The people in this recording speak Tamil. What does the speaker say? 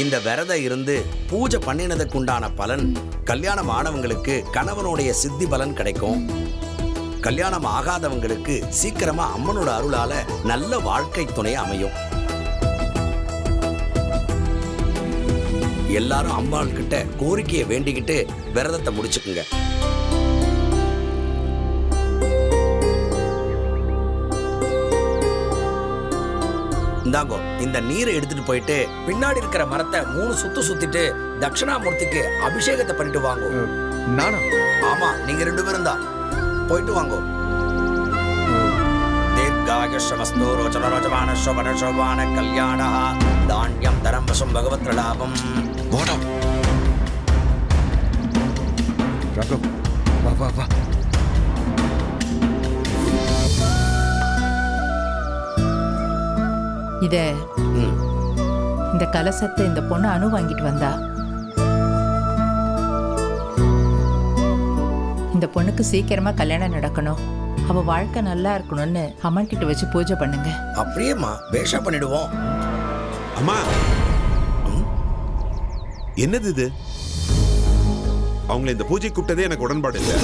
இந்த விரதம் இருந்து பூஜை பண்ணினதுக்கு உண்டான பலன் கல்யாணம் ஆனவங்களுக்கு கணவனுடைய சித்தி பலன் கிடைக்கும். கல்யாணம் ஆகாதவங்களுக்கு சீக்கிரமா அம்மனோட அருளால நல்ல வாழ்க்கை துணை அமையும். எல்லாரும் அம்பாள் கிட்ட கோரிக்கையை வேண்டிக்கிட்டு விரதத்தை முடிச்சுக்குங்க. இந்தாங்கோ, இந்த நீரை எடுத்துட்டு போயிட்டு பின்னாடி இருக்கிற மரத்தை 3 சுத்து சுத்திட்டு தட்சிணாமூர்த்திக்கு அபிஷேகத்தை பண்ணிட்டு வாங்கோ. நானா? ஆமா, நீங்க 2 பேரும் தான் போயிட்டு வாங்கோ. தீர்காயுஷ்மஸ்து ரோச்சன ரோச்சமான சோபன சோபான கல்யாணா தானியம் தரம் வசம் பகவத் லாபம். வாடா ராகவ், வா வா வா. இந்த கலசத்தை இந்த பொண்ணு அணு வாங்கிட்டு வந்தா. இந்த பொண்ணுக்கு சீக்கிரமா கல்யாணம் நடக்கணும், அவ வாழ்க்கை நல்லா இருக்கணும்னு அம்மன் கிட்ட வச்சு பூஜை பண்ணுங்க. அப்படியேம்மா, பேஷா பண்ணிடுவோம். அம்மா, என்னது இது? அவங்களை இந்த பூஜை கூப்பிட்டதே எனக்கு உடன்பாடு இல்லை.